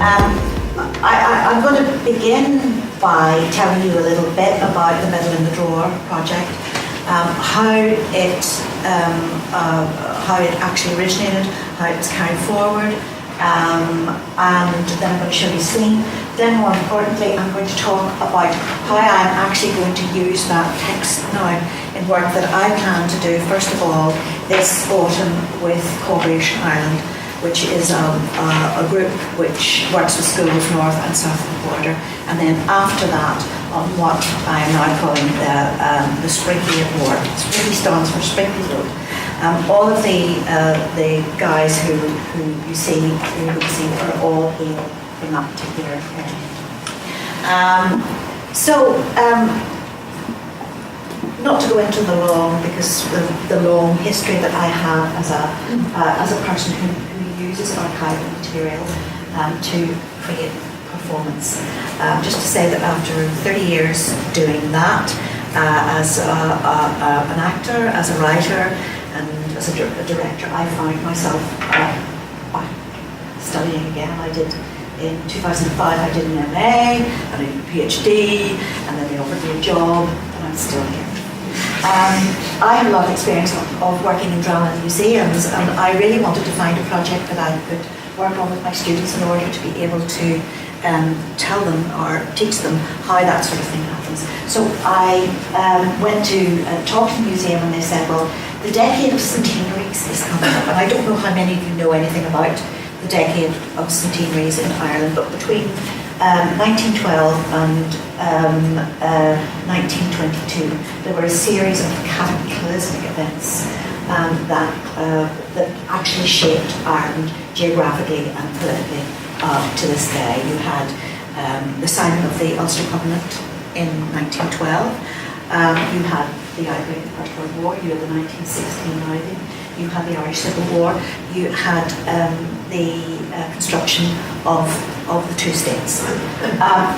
I'm going to begin by telling you a little bit about the Middle in the Drawer project, how it actually originated, how it was carried forward, and then I'm going to show you a scene. Then more importantly, I'm going to talk about how I'm actually going to use that text now in work that I plan to do, first of all, this autumn with Corporation Ireland, which is a group which works with schools north and south of the border, and then after that on what I am now calling the Spriggy Award. Spriggy stands for Spriggy Road. All of the guys who you see are all here from that particular area. Not to go into the long, because the long history that I have as a person who uses archival material to create performance. Just to say that after 30 years doing that, as an actor, as a writer, and as a director, I found myself studying again. I did, in 2005, I did an MA and a PhD, and then they offered me a job, and I'm still here. I have a lot of experience of working in drama and museums, and I really wanted to find a project that I could work on with my students in order to be able to tell them or teach them how that sort of thing happens. So I went to talk to the museum, and they said, well, the decade of centenaries is coming up, and I don't know how many of you know anything about the decade of centenaries in Ireland, but between 1912 and 1922, there were a series of cataclysmic events that actually shaped Ireland geographically and politically to this day. You had the signing of the Ulster Covenant in 1912. You had the outbreak of the First World War. You had the 1916 Rising. You had the Irish Civil War. You had the construction of the two states.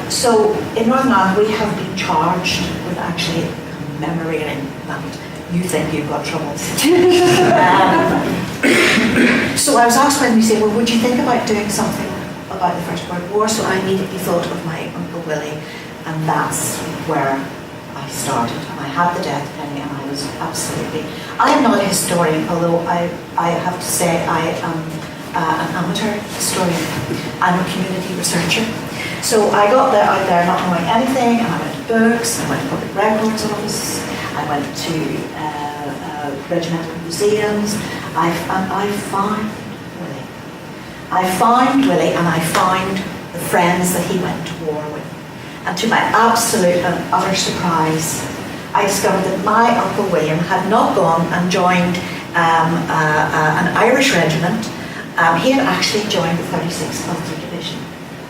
So in Northern Ireland, we have been charged with actually commemorating that. You think you've got troubles. So I was asked by the museum, well, would you think about doing something about the First World War? So I immediately thought of my Uncle Willie, and that's where I started. And I had the death penny, and I was absolutely... I am not a historian, although I have to say I am an amateur historian. I'm a community researcher. So I got out there not knowing anything, and I went to books, I went to public records office, I went to regimental museums. I found Willie. I found Willie, and I found the friends that he went to war with. And to my absolute and utter surprise, I discovered that my Uncle William had not gone and joined an Irish regiment. He had actually joined the 36th Ulster Division,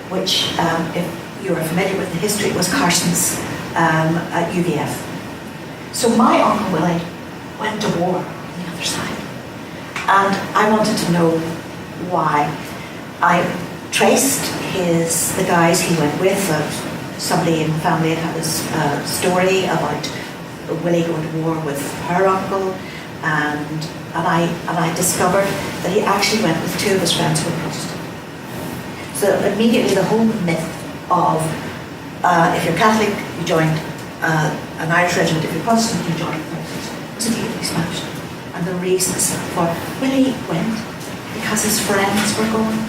which, if you are familiar with the history, was Carson's at UVF. So my Uncle Willie went to war on the other side. And I wanted to know why. I traced the guys he went with. Somebody in the family had this story about Willie going to war with her uncle, and I discovered that he actually went with two of his friends who were Protestant. So immediately the whole myth of if you're Catholic, you joined an Irish regiment, if you're Protestant, you joined the was immediately smashed. And the reasons for Willie went because his friends were going.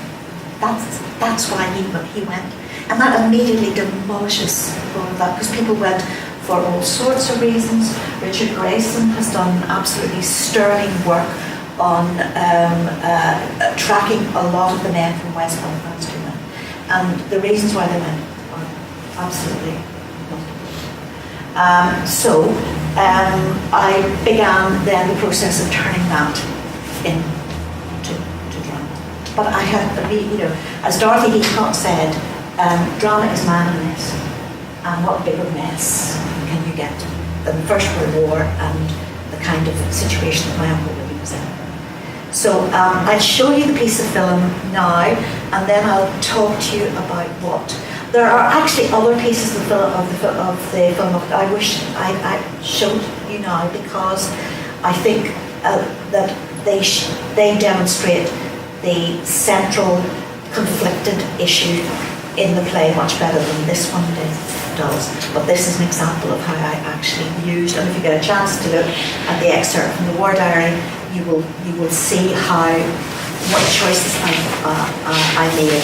That's why he went. And that immediately demolishes all of that, because people went for all sorts of reasons. Richard Grayson has done absolutely sterling work on tracking a lot of the men from West Belfast who went. And the reasons why they went are absolutely multiple. I began then the process of turning that into drama. But I had, as Dorothy Heathcock said, drama is man and mess. And what bigger mess can you get than the First World War and the kind of situation that my Uncle Willie was in? So I'll show you the piece of film now, and then I'll talk to you about what. There are actually other pieces of the film that I wish I showed you now, because I think that they demonstrate the central conflicted issue in the play much better than this one does. But this is an example of how I actually used, and if you get a chance to look at the excerpt from the War Diary, you will see how what choices I made.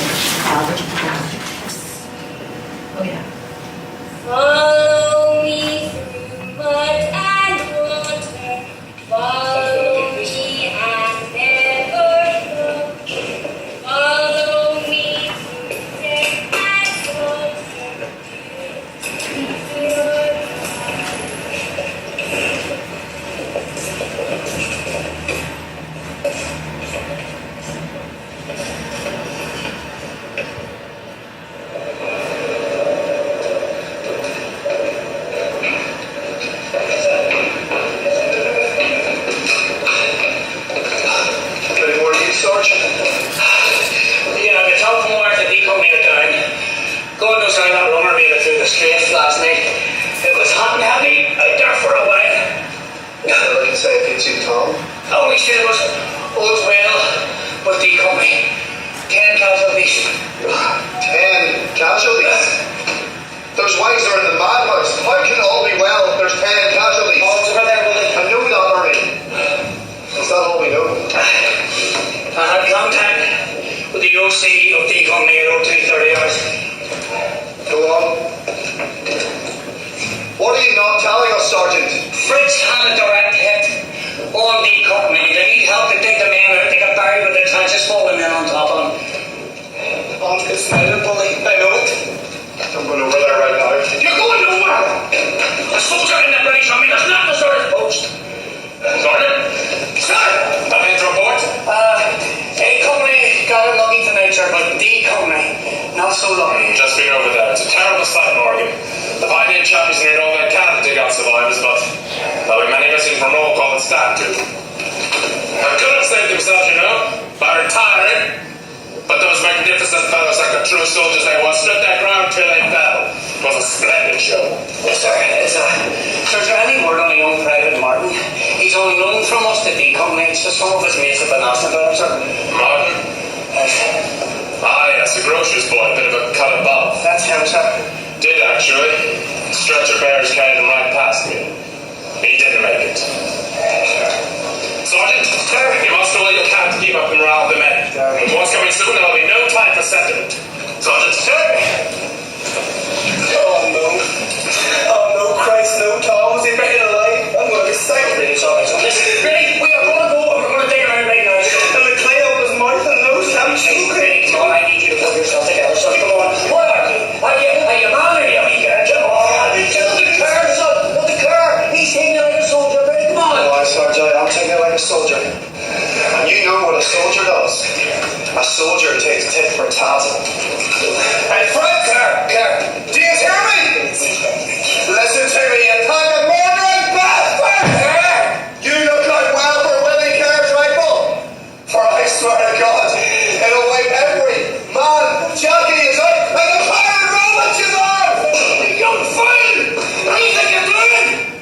Would you put that on? Oh yeah. Follow me through mud and water. Follow me and never forget. Follow me through death and water. God knows how that runner made it through the straits last night. It was hot and heavy out there for a while. I didn't say it too tall. All we said was, all's well with D Company. 10 casualties. 10 casualties? There's wiser in the madhouse. How can it all be well if there's 10 casualties? All's over there, Willie. I know that, Ernie. Is that all we know? I had contact with the OC of D Company at 0230 hours. Go on. What are you not telling us, Sergeant? Fritz had a direct hit on D Company. They need help to dig the men out. They got buried with their trenches falling in on top of them. On this island, Bully. I know it. I'm going over there right now. You're going nowhere! A soldier in the British Army does not desert his post. Sergeant? Sir! Come in to report. A Company got unlucky tonight, sir, but D Company, not so lucky. Just been over there. It's a terrible sight, Morgan. The pioneer chappies near Northern Canada dig out survivors, but there'll be many missing from roll call and stand to. They could have saved themselves, you know, by retiring. But those magnificent fellows, like the true soldiers they once, stood their ground till they fell. It was a splendid show. Yes, sir. Sir, is there any word on the young Private Martin? He's on loan from us to D Company. So some of his mates have been asking about him, sir. Martin? Yes. Ah, yes, a grocer's boy, a bit of a cut above. That's him, sir. Did, actually. Stretcher bearers carried him right past me. He didn't make it. Sergeant, Sir. you must do all you can to keep up the morale of the men. With what's coming soon, there will be no time for sentiment. Sergeant, sir! Oh no, Christ, no, Tom. Was he buried alive? I'm going to be sick. Really, sorry, sir. Listen, really, we are going to go and we're going to dig around right now. And the clay up his mouth and nose, I'm choking. Really, come on, I need you to put yourself together, son. Come on. What are you? Are you man or are you a weekend? Come on, the car, son. Look, the car. He's taking it like a soldier, baby. Come on. Oh, Sergeant, I'm taking it like a soldier. And you know what a soldier does. A soldier takes tit for tat. And Fred, do you hear me? Listen to me, you pack of murdering bastards! You look out well for Willie Kerr's rifle. For I swear to God, it'll wipe every man. Jackie is out and the pirate Romans is on! You young fool! What do you think you're doing?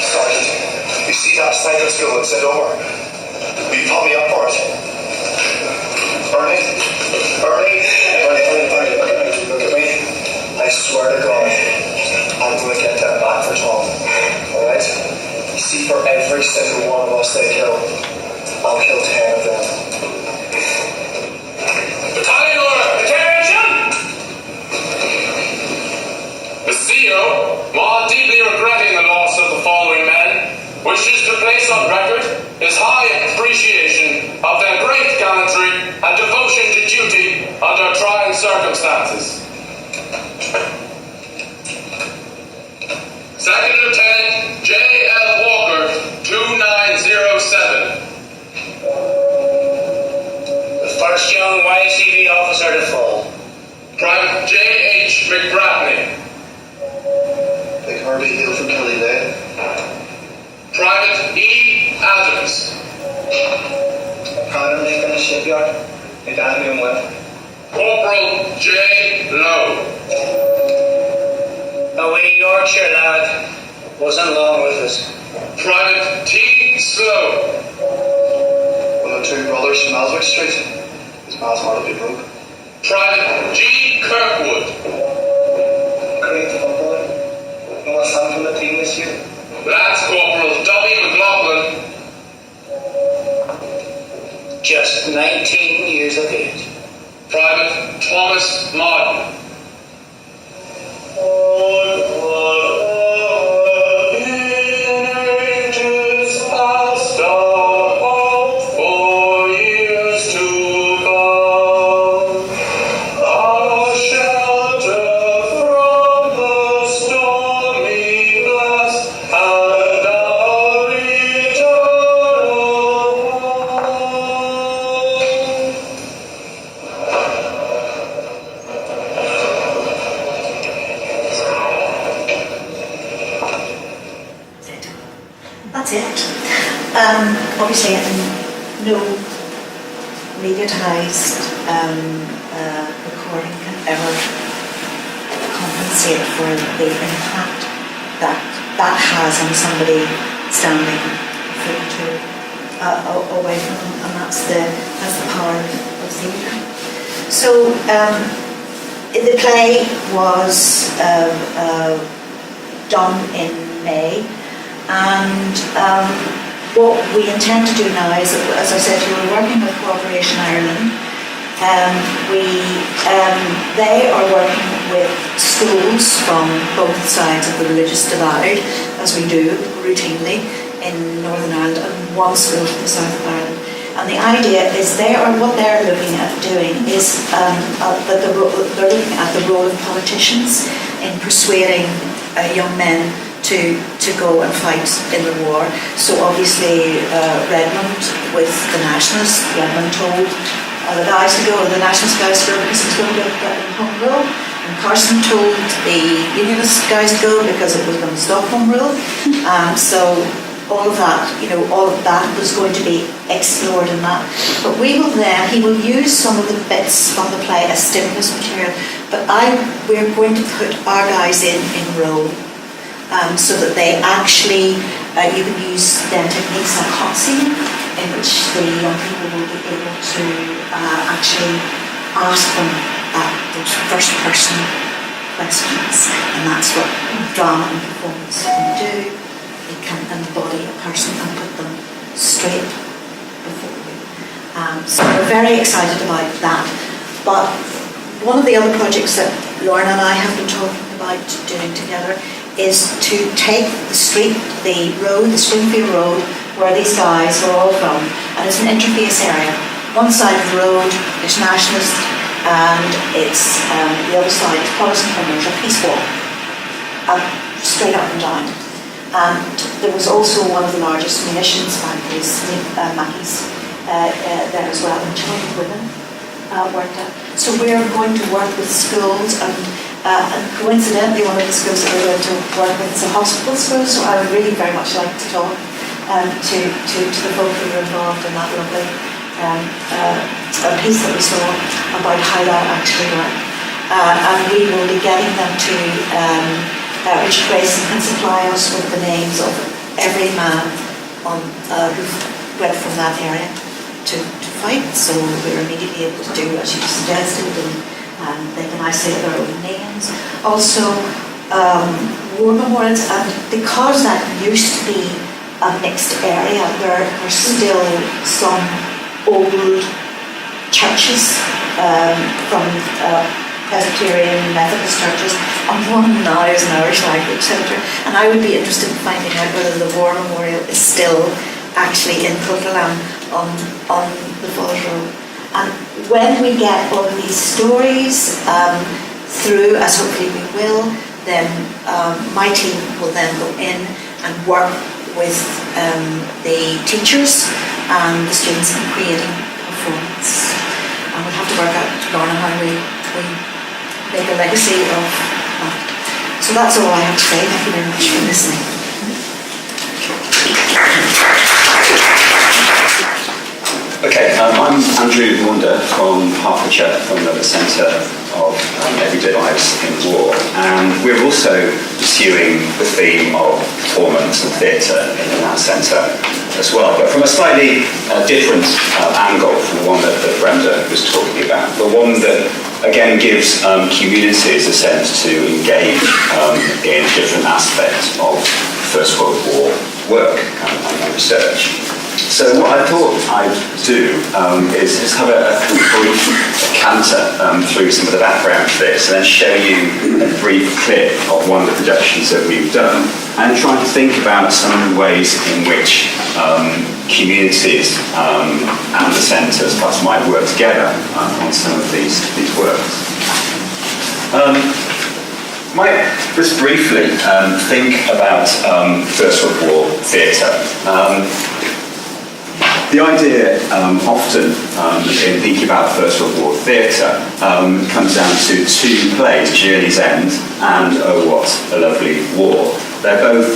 Sergeant, you see that cycle school at St. Omer? Will you put me up for it? Ernie, look at me. I swear to God, I'm going to get them back for Tom. Alright? You see, for every single one of us they kill, I'll kill 10 of them. Battalion order! Attention! The CEO, while deeply regretting the loss of the following men, wishes to place on record his high appreciation of their great gallantry and devotion to duty under trying circumstances. Second Lieutenant J.L. Walker, 2907. The first young YCB officer to fall. Private J.H. McBratney. Big Harvey Hill from Kellylane. Private E. Adams. Connor in the shipyard. Hey, Dan, doing well. Corporal J. Lowe. A wee Yorkshire lad wasn't long with us. Private T. Slowe. One of the two brothers from Alswick Street. His passport will be broke. Private G. Kirkwood. Great footballer. No one signed from the team this year. Lance Corporal Dobby McLaughlin. Just 19 years of age. Private Thomas Martin. That's it. Obviously, no mediatised recording can ever compensate for the impact that has on somebody standing a foot or two away from them, and that's the power of theatre. So the play was done in May. And what we intend to do now is, as I said, we're working with Cooperation Ireland. They are working with schools from both sides of the religious divide, as we do routinely in Northern Ireland, and one school from the south of Ireland. And the idea is what they're looking at doing is that they're looking at the role of politicians in persuading young men to go and fight in the war. So obviously Redmond with the Nationalists, Redmond told the guys to go, the Nationalist guys to go because it was going to get home rule, and Carson told the Unionist guys to go because it was going to stop home rule. So all of that was going to be explored in that. But he will use some of the bits from the play as stimulus material, but we're going to put our guys in Rome. So that they actually, you can use then techniques like hot scene, in which the young people will be able to actually ask them those first person questions, and that's what drama and performance can do. It can embody a person and put them straight before you. So we're very excited about that. But one of the other projects that Lauren and I have been talking about doing together is to take the Springfield Road, where these guys were all from, and it's an interface area. One side of the road is Nationalist, and it's the other side is Protestant, and there's a peace wall, straight up and down. And there was also one of the largest munitions factories, Mackey's, there as well, and 200 women worked at. So we're going to work with schools, and coincidentally, one of the schools that we're going to work with is a hospital school, so I would really very much like to talk to the folk who were involved in that lovely piece that we saw about how that actually worked. And we will be getting them to, Richard Grayson can supply us with the names of every man who went from that area to fight, so we're immediately able to do as you suggested, and they can isolate their own names. Also, war memorials, and because that used to be a mixed area, there are still some old churches from Presbyterian Methodist churches, and one now is an Irish language centre, and I would be interested in finding out whether the war memorial is still actually in Coquitlam on the Falls Road. And when we get all of these stories through, as hopefully we will, then my team will then go in and work with the teachers and the students in creating performance. And we'll have to work out, Lorna, how we make a legacy of that. So that's all I have to say. Thank you very much for listening. Okay, I'm Andrew Maunder from Hertfordshire, from the Centre of Everyday Lives in War, and we're also pursuing the theme of performance and theatre in that centre. as well, but from a slightly different angle from the one that Brenda was talking about, but one that again gives communities a sense to engage in different aspects of First World War work and research. So what I thought I'd do is just have a brief canter through some of the background to this, and then show you a brief clip of one of the productions that we've done, and try to think about some of the ways in which communities and the centres perhaps might work together on some of these works. Might just briefly think about First World War theatre. The idea often in thinking about First World War theatre comes down to two plays, Journey's End and Oh What a Lovely War. They're both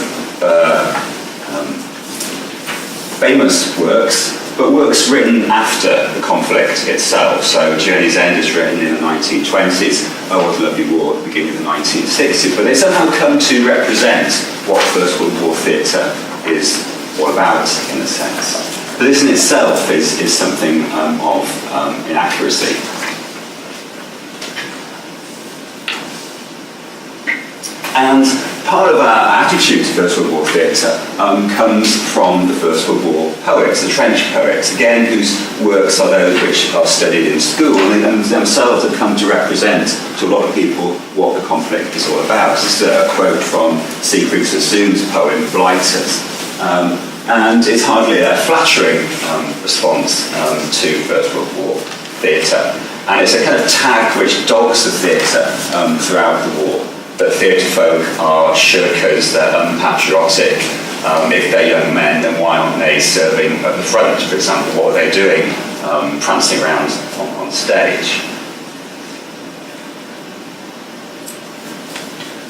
famous works, but works written after the conflict itself. So Journey's End is written in the 1920s, Oh What a Lovely War at the beginning of the 1960s, but they somehow come to represent what First World War theatre is all about, in a sense. But this in itself is something of inaccuracy. And part of our attitude to First World War theatre comes from the First World War poets, the trench poets, again, whose works are those which are studied in school, and they themselves have come to represent to a lot of people what the conflict is all about. This is a quote from Siegfried Sassoon's poem, Blighters. And it's hardly a flattering response to First World War theatre. And it's a kind of tag which dogs the theatre throughout the war. That theatre folk are shirkers, they're unpatriotic. If they're young men, then why aren't they serving at the front? For example, what are they doing prancing around on stage?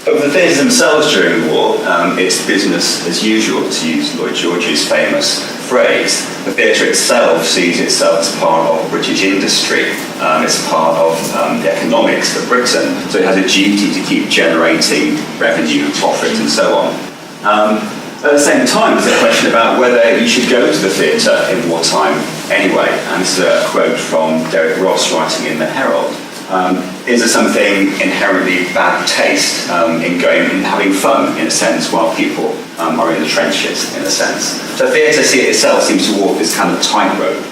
But for the theatres themselves during the war, it's business as usual, to use Lloyd George's famous phrase. The theatre itself sees itself as part of British industry. It's part of the economics of Britain, so it has a duty to keep generating revenue, profit, and so on. At the same time, there's a question about whether you should go to the theatre in wartime anyway. And this is a quote from Derek Ross writing in the Herald. Is there something inherently bad taste in going and having fun, in a sense, while people are in the trenches, in a sense? So theatre itself seems to walk this kind of tightrope.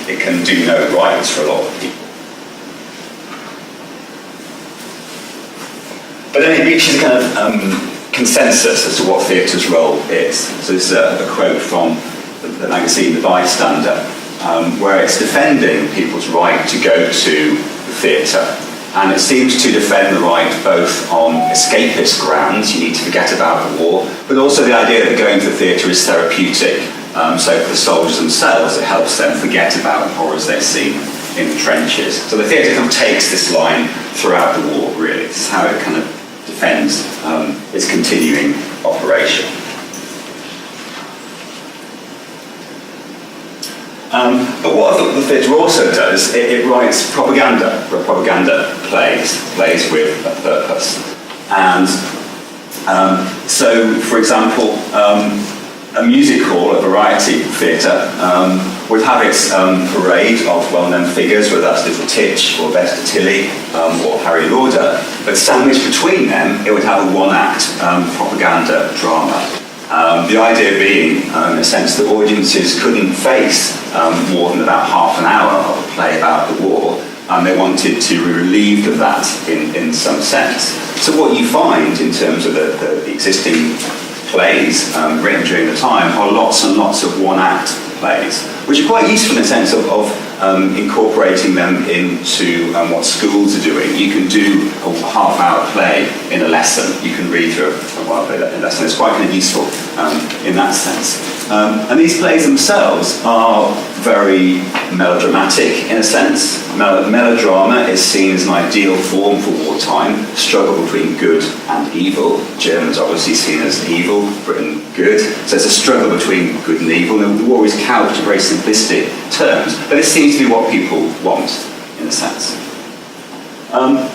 It can do no rights for a lot of people. But then it reaches a kind of consensus as to what theatre's role is. So this is a quote from the magazine The Bystander, where it's defending people's right to go to theatre, and it seems to defend the right both on escapist grounds, you need to forget about the war, but also the idea that going to the theatre is therapeutic. So for the soldiers themselves, it helps them forget about the horrors they've seen in the trenches. So the theatre kind of takes this line throughout the war, really. This is how it kind of defends its continuing operation. But what the theatre also does, it writes propaganda plays with a purpose. And so, for example, a music hall, a variety theatre, would have its parade of well-known figures, whether that's Little Titch or Bester Tilly or Harry Lauder, but sandwiched between them, it would have a one-act propaganda drama. The idea being, in a sense, that audiences couldn't face more than about half an hour of a play about the war, and they wanted to be relieved of that in some sense. So what you find in terms of the existing plays written during the time are lots and lots of one-act plays, which are quite useful in the sense of incorporating them into what schools are doing. You can do a half-hour play in a lesson. You can read through a lesson. It's quite kind of useful in that sense. And these plays themselves are very melodramatic in a sense. Melodrama is seen as an ideal form for wartime, struggle between good and evil. Germans obviously seen as evil, Britain good. So it's a struggle between good and evil. And the war is couched in very simplistic terms, but it seems to be what people want, in a sense.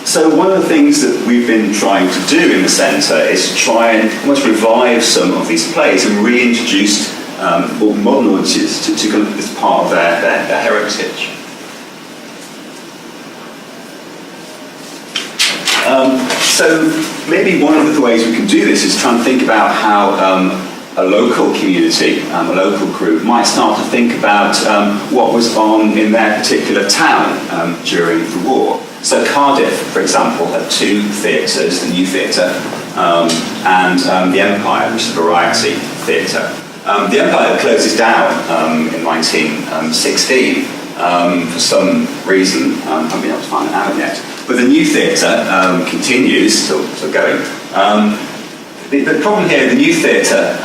So one of the things that we've been trying to do in the centre is to try and almost revive some of these plays and reintroduce or modern audiences to kind of this part of their heritage. So maybe one of the ways we can do this is try and think about how a local community, a local group, might start to think about what was on in their particular town during the war. So Cardiff, for example, had two theatres, the New Theatre and the Empire, which is a variety theatre. The Empire closes down in 1916 for some reason. I haven't been able to find it out yet. But the New Theatre continues, still going. The problem here, the New Theatre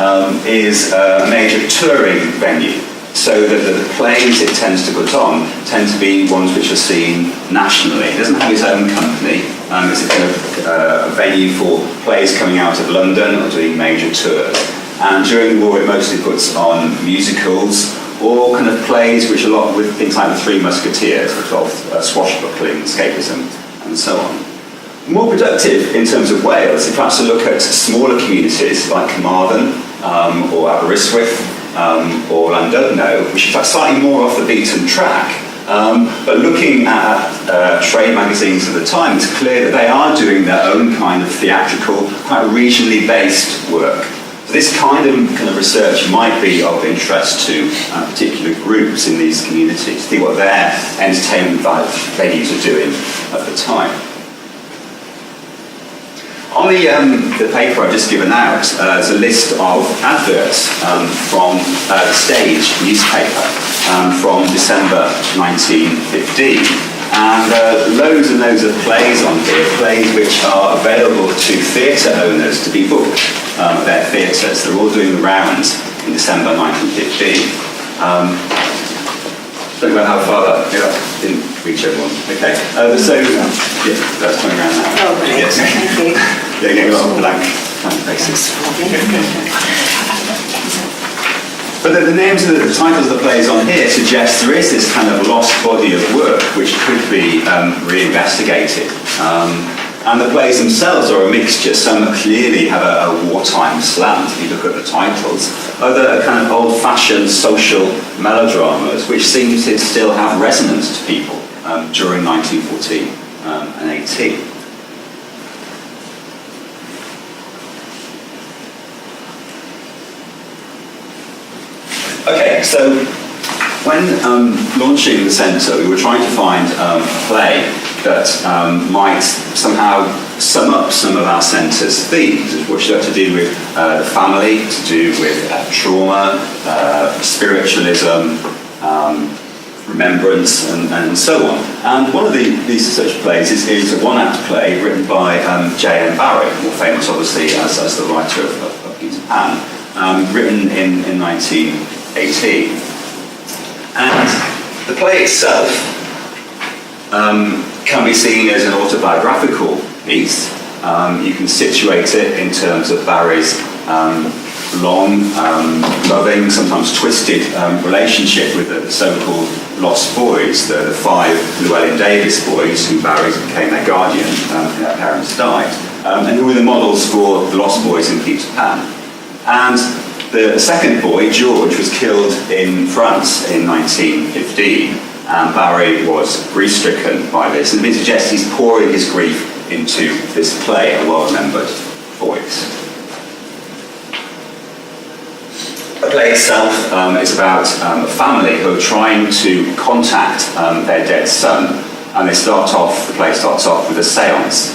is a major touring venue. So that the plays it tends to put on tend to be ones which are seen nationally. It doesn't have its own company. It's a kind of a venue for plays coming out of London or doing major tours. And during the war, it mostly puts on musicals or kind of plays which are a lot with things like the Three Musketeers, which are swashbuckling, escapism, and so on. More productive in terms of Wales, if perhaps to look at smaller communities like Carmarthen or Aberystwyth or Llandudno, which are slightly more off the beaten track. But looking at trade magazines at the time, it's clear that they are doing their own kind of theatrical, quite regionally based work. So this kind of research might be of interest to particular groups in these communities, see what their entertainment venues are doing at the time. On the paper I've just given out, there's a list of adverts from the Stage newspaper from December 1915. And loads and loads of plays on here, plays which are available to theatre owners to be booked at their theatres. They're all doing the rounds in December 1915. Don't know how far that, didn't reach everyone. Okay, so, yeah, that's coming around now. Oh, great, yes. Thank you. Yeah, getting a lot of blank faces. But the names of the titles of the plays on here suggest there is this kind of lost body of work which could be reinvestigated. And the plays themselves are a mixture. Some clearly have a wartime slant, if you look at the titles. Other kind of old-fashioned social melodramas which seem to still have resonance to people during 1914 and 18. Okay, so when launching the centre, we were trying to find a play that might somehow sum up some of our centre's themes, which are to do with the family, to do with trauma, spiritualism, remembrance, and so on. And one of these such plays is a one-act play written by J.M. Barrie, more famous obviously as the writer of Peter Pan, written in 1918. And the play itself can be seen as an autobiographical piece. You can situate it in terms of Barrie's long, loving, sometimes twisted relationship with the so-called lost boys, the 5 Llewellyn Davis boys who Barrie became their guardian when their parents died, and who were the models for the lost boys in Peter Pan. And the second boy, George, was killed in France in 1915, and Barrie was grief-stricken by this, and it suggests he's pouring his grief into this play, a well-remembered voice. The play itself is about a family who are trying to contact their dead son, and the play starts off with a séance.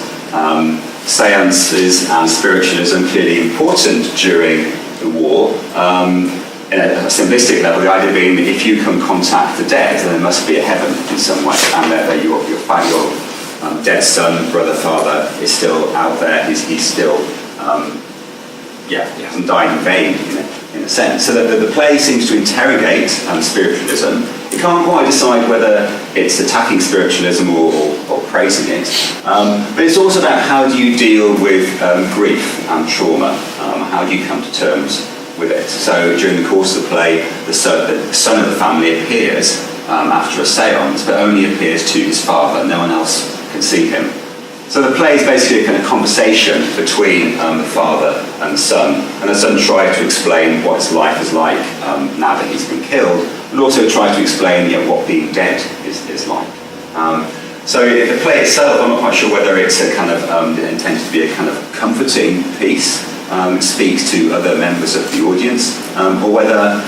Séances and spiritualism clearly important during the war. In a simplistic level, the idea being that if you can contact the dead, then there must be a heaven in some way, and that your dead son, brother, father is still out there. He's still, he hasn't died in vain, in a sense. So that the play seems to interrogate spiritualism. You can't quite decide whether it's attacking spiritualism or praising it. But it's also about how do you deal with grief and trauma. How do you come to terms with it? So during the course of the play, the son of the family appears after a séance, but only appears to his father. No one else can see him. So the play is basically a kind of conversation between the father and the son tries to explain what his life is like now that he's been killed, and also tries to explain what being dead is like. So the play itself, I'm not quite sure whether it's a kind of intended to be a kind of comforting piece, speaks to other members of the audience, or whether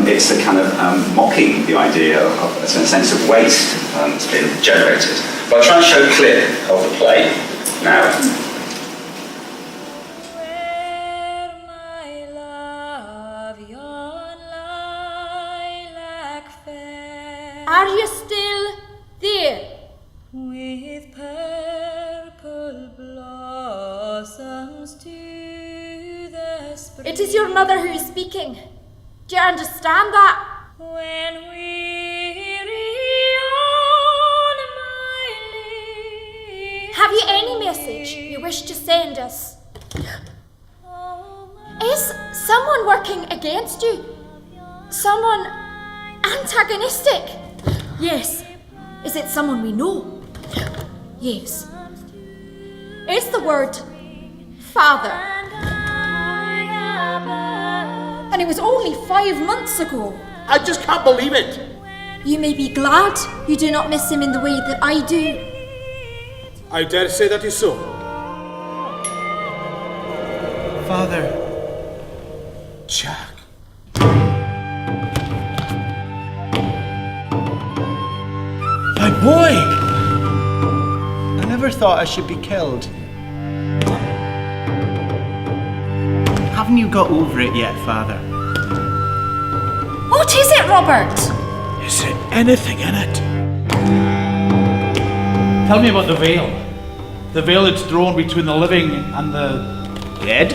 it's a kind of mocking the idea of a sense of waste that's been generated. But I'll try and show a clip of the play now. Where, my love, yon lilac fair, Are you still there? with purple blossoms to the spring. It is your mother who is speaking. Do you understand that? When weary on my lips, Have you any message you wish to send us? Is someone working against you? Someone antagonistic? Yes. Is it someone we know? Yes. Is the word father? And it was only 5 months ago. I just can't believe it. You may be glad you do not miss him in the way that I do. I dare say that is so. Father. Jack. My boy! I never thought I should be killed. Haven't you got over it yet, Father? What is it, Robert? Is there anything in it? Tell me about the veil. The veil that's drawn between the living and the dead?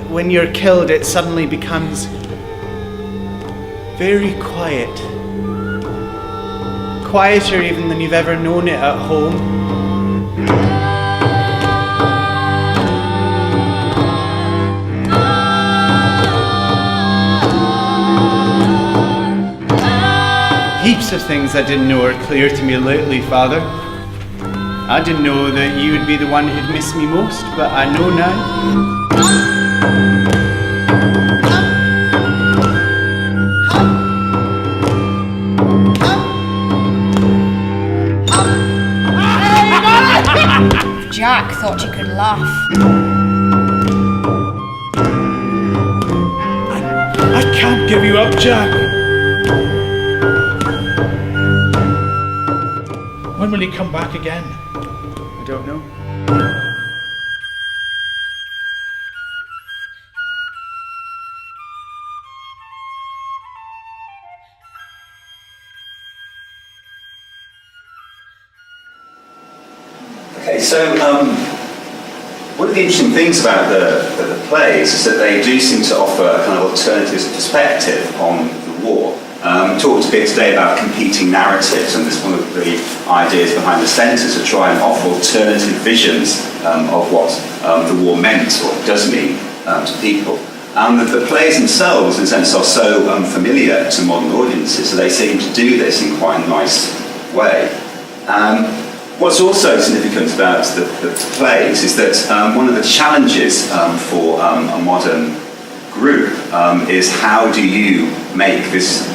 When you're killed, it suddenly becomes very quiet. Quieter even than you've ever known it at home. Heaps of things I didn't know are clear to me lately, Father. I didn't know that you would be the one who'd miss me most, but I know now. Jack thought you could laugh. I can't give you up, Jack. When will he come back again? I don't know. Okay, so one of the interesting things about the plays is that they do seem to offer a kind of alternative perspective on the war. We talked a bit today about competing narratives, and this one of the ideas behind the centre to try and offer alternative visions of what the war meant or does mean to people. And the plays themselves, in a sense, are so familiar to modern audiences, so they seem to do this in quite a nice way. What's also significant about the plays is that one of the challenges for a modern group is how do you make this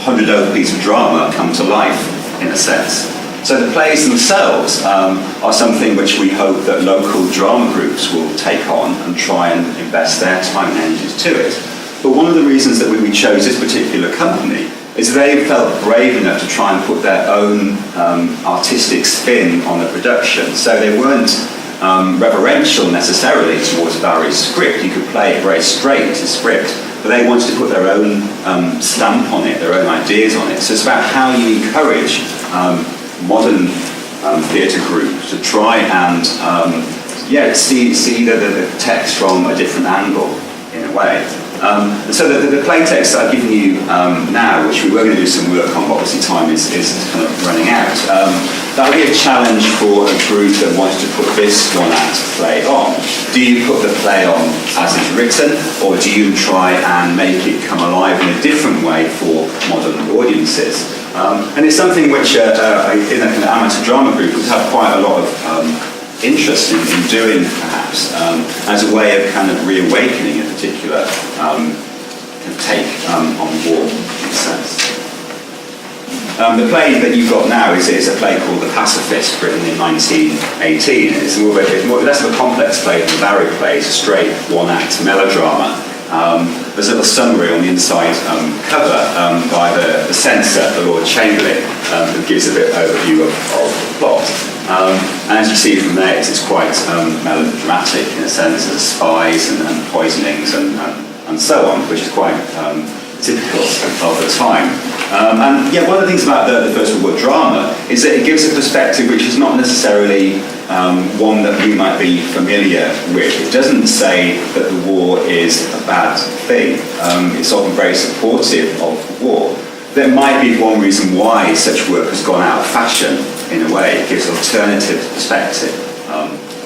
100-year-old piece of drama come to life, in a sense. So the plays themselves are something which we hope that local drama groups will take on and try and invest their time and energies to it. But one of the reasons that we chose this particular company is they felt brave enough to try and put their own artistic spin on the production. So they weren't reverential necessarily towards Barrie's script. You could play it very straight, it's a script, but they wanted to put their own stamp on it, their own ideas on it. So it's about how you encourage modern theatre groups to try and see the text from a different angle, in a way. So the play text that I've given you now, which we were going to do some work on, but obviously time is kind of running out, that would be a challenge for a group that wanted to put this one-act play on. Do you put the play on as it's written, or do you try and make it come alive in a different way for modern audiences? And it's something which, in a kind of amateur drama group, would have quite a lot of interest in doing, perhaps, as a way of kind of reawakening a particular take on war, in a sense. The play that you've got now is a play called The Pacifist, written in 1918. It's more less of a complex play than the Barrie play. It's a straight one-act melodrama. There's a little summary on the inside cover by the censor, the Lord Chamberlain, who gives a bit of overview of the plot. And as you see from there, it's quite melodramatic in a sense. There's spies and poisonings and so on, which is quite typical of the time. And yeah, one of the things about the First World War drama is that it gives a perspective which is not necessarily one that we might be familiar with. It doesn't say that the war is a bad thing. It's often very supportive of the war. There might be one reason why such work has gone out of fashion, in a way. It gives an alternative perspective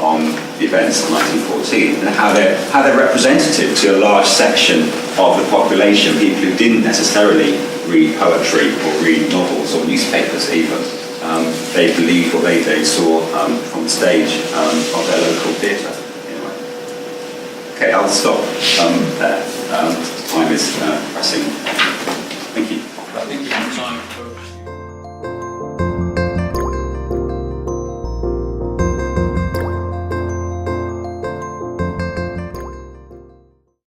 on the events of 1914 and how they're representative to a large section of the population, people who didn't necessarily read poetry or read novels or newspapers even. They believed what they saw from the stage of their local theatre. Anyway. Okay, I'll stop there. Time is pressing.